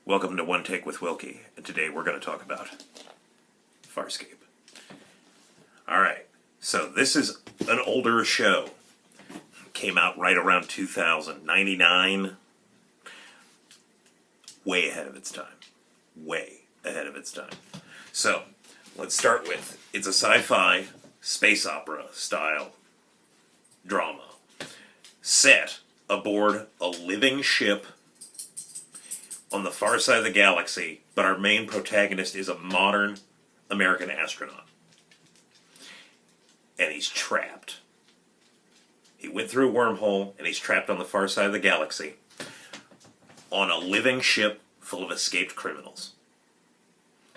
Welcome to One Take with Wilke, and today we're going to talk about Farscape. Alright, so this is an older show. Came out right around 2099. Way ahead of its time. Way ahead of its time. So, let's start with, it's a sci-fi, space opera style drama. Set aboard a living ship on the far side of the galaxy, but our main protagonist is a modern American astronaut. And he's trapped. He went through a wormhole, and he's trapped on the far side of the galaxy on a living ship full of escaped criminals.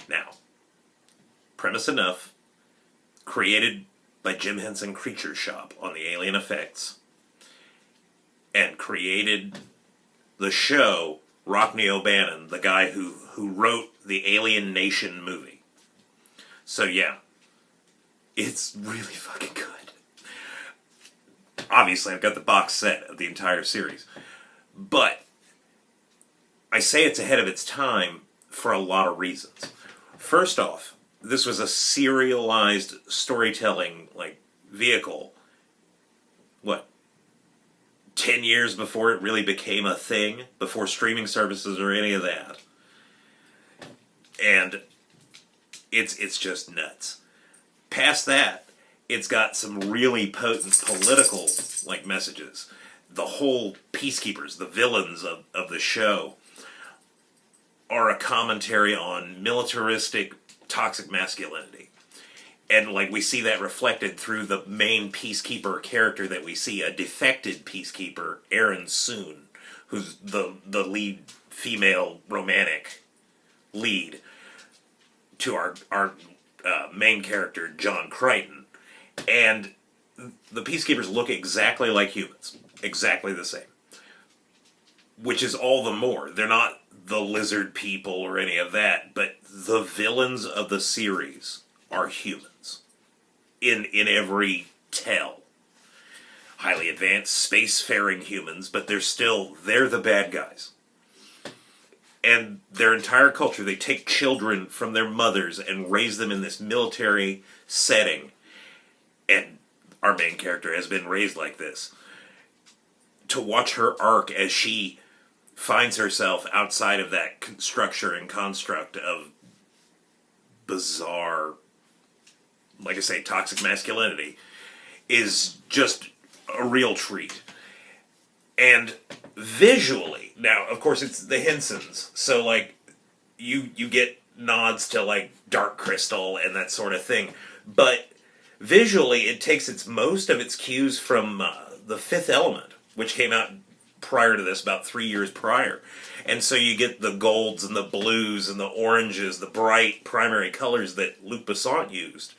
Now, premise enough, created by Jim Henson Creature Shop on the Alien Effects, and created the show Rockne O'Bannon, the guy who wrote the Alien Nation movie. So yeah, it's really fucking good. Obviously, I've got the box set of the entire series. But I say it's ahead of its time for a lot of reasons. First off, this was a serialized storytelling vehicle. What? 10 years before it really became a thing, before streaming services or any of that. And it's just nuts. Past that, it's got some really potent political messages. The whole peacekeepers, the villains of the show, are a commentary on militaristic, toxic masculinity. And we see that reflected through the main peacekeeper character that we see, a defected peacekeeper, Erin Soon, who's the lead female romantic lead to our main character, John Crichton. And the peacekeepers look exactly like humans. Exactly the same. Which is all the more. They're not the lizard people or any of that, but the villains of the series are humans. In every tell. Highly advanced, spacefaring humans, but they're the bad guys. And their entire culture, they take children from their mothers and raise them in this military setting. And our main character has been raised like this. To watch her arc as she finds herself outside of that structure and construct of bizarre, like I say, toxic masculinity, is just a real treat. And visually, now, of course, it's the Hensons, so, you get nods to, Dark Crystal and that sort of thing, but visually, it takes most of its cues from The Fifth Element, which came out prior to this, about 3 years prior. And so you get the golds and the blues and the oranges, the bright primary colors that Luc Besson used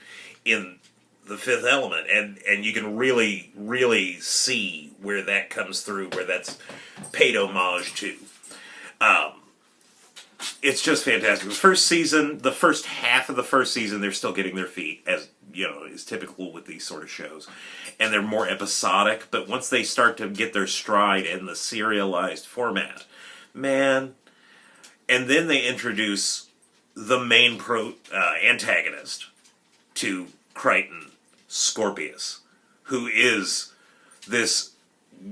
in The Fifth Element, and you can really, really see where that comes through, where that's paid homage to. It's just fantastic. The first half of the first season, they're still getting their feet, as is typical with these sort of shows, and they're more episodic. But once they start to get their stride in the serialized format, man, and then they introduce the main antagonist to Crichton, Scorpius, who is this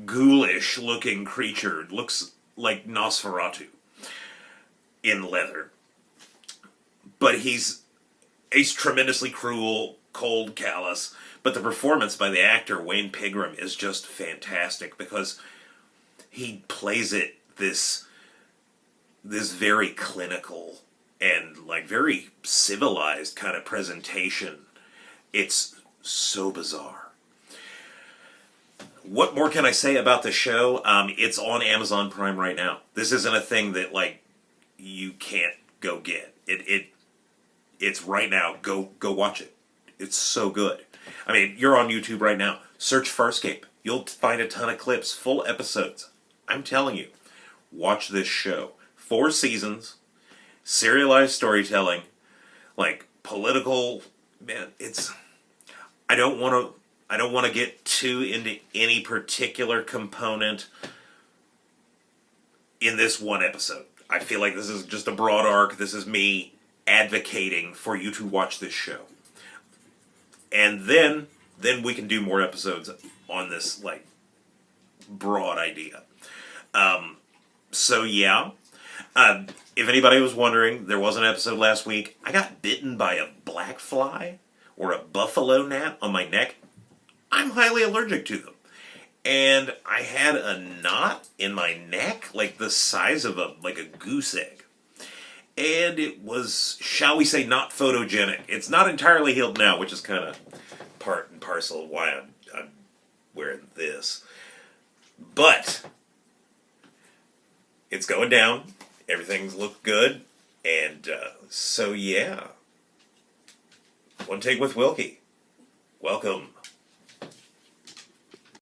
ghoulish-looking creature, looks like Nosferatu in leather. But he's tremendously cruel, cold, callous, but the performance by the actor, Wayne Pigram, is just fantastic, because he plays it this very clinical and very civilized kind of presentation. It's so bizarre. What more can I say about the show? It's on Amazon Prime right now. This isn't a thing that you can't go get. It's right now. Go watch it. It's so good. I mean, you're on YouTube right now. Search Farscape. You'll find a ton of clips, full episodes. I'm telling you, watch this show. 4 seasons, serialized storytelling, political. Man, I don't want to get too into any particular component in this one episode. I feel like this is just a broad arc. This is me advocating for you to watch this show. And then we can do more episodes on this, like, broad idea. So, yeah. If anybody was wondering, there was an episode last week. I got bitten by a black fly or a buffalo gnat on my neck. I'm highly allergic to them. And I had a knot in my neck, like the size of a goose egg. And it was, shall we say, not photogenic. It's not entirely healed now, which is kind of part and parcel of why I'm wearing this. But it's going down. Everything's looked good. And so, yeah. One Take with Wilke. Welcome.